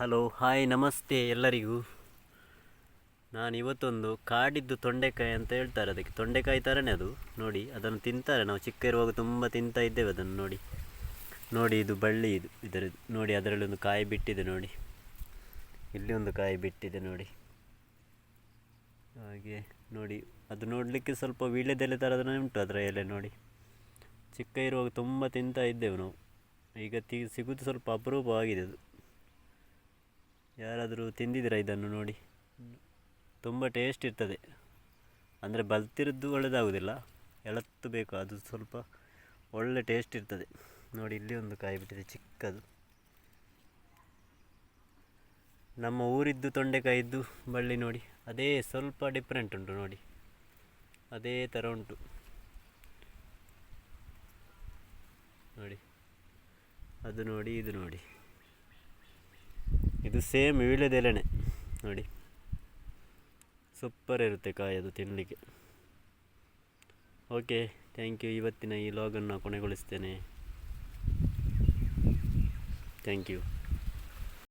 Hello hi ನಮಸ್ತೆ ಎಲ್ಲರಿಗೂ. ನಾನು ಇವತ್ತೊಂದು ಕಾಡಿದ್ದು ತೊಂಡೆಕಾಯಿ ಅಂತ ಹೇಳ್ತಾರೆ, ಅದಕ್ಕೆ ತೊಂಡೆಕಾಯಿ ಥರನೇ ಅದು. ನೋಡಿ ಅದನ್ನು ತಿಂತಾರೆ, ನಾವು ಚಿಕ್ಕ ಇರುವಾಗ ತುಂಬ ತಿಂತಾ ಇದ್ದೇವೆ ಅದನ್ನು. ನೋಡಿ ನೋಡಿ ಇದು ಬಳ್ಳಿ, ಇದರದ್ದು ನೋಡಿ, ಅದರಲ್ಲಿ ಒಂದು ಕಾಯಿ ಬಿಟ್ಟಿದೆ ನೋಡಿ, ಇಲ್ಲಿ ಒಂದು ಕಾಯಿ ಬಿಟ್ಟಿದೆ ನೋಡಿ. ಹಾಗೆ ನೋಡಿ, ಅದು ನೋಡಲಿಕ್ಕೆ ಸ್ವಲ್ಪ ವೀಳ್ಯದೆಲೆ ಥರದನೇ ಉಂಟು ಅದರ ಎಲೆ ನೋಡಿ. ಚಿಕ್ಕ ಇರುವಾಗ ತುಂಬ ತಿಂತಾ ಇದ್ದೇವೆ ನಾವು. ಈಗ ಸಿಗೋದು ಸ್ವಲ್ಪ ಅಪರೂಪವಾಗಿದೆ ಅದು. ಯಾರಾದರೂ ತಿಂದಿದ್ದೀರಾ ಇದನ್ನು? ನೋಡಿ ತುಂಬ ಟೇಸ್ಟ್ ಇರ್ತದೆ. ಅಂದರೆ ಬಲ್ತಿರದ್ದು ಒಳ್ಳೆಯದಾಗೋದಿಲ್ಲ, ಎಳತ್ತು ಬೇಕು, ಅದು ಸ್ವಲ್ಪ ಒಳ್ಳೆ ಟೇಸ್ಟ್ ಇರ್ತದೆ. ನೋಡಿ ಇಲ್ಲಿ ಒಂದು ಕಾಯಿ ಬಿಟ್ಟಿದೆ ಚಿಕ್ಕದು. ನಮ್ಮ ಊರಿದ್ದು ತೊಂಡೆಕಾಯಿದ್ದು ಬಳ್ಳಿ ನೋಡಿ, ಅದೇ ಸ್ವಲ್ಪ ಡಿಫ್ರೆಂಟ್ ಉಂಟು ನೋಡಿ, ಅದೇ ಥರ ಉಂಟು ನೋಡಿ. ಅದು ನೋಡಿ, ಇದು ನೋಡಿ, ಇದು ಸೇಮ್ ವೀಳ್ಯದೆಲೆನೇ ನೋಡಿ. ಸೂಪರ್ ಇರುತ್ತೆ ಕಾಯಿ ಅದು ತಿನ್ನಲಿಕ್ಕೆ. Okay, thank you. ಇವತ್ತಿನ ಈ ಲಾಗನ್ನು ಕೊನೆಗೊಳಿಸ್ತೇನೆ. Thank you.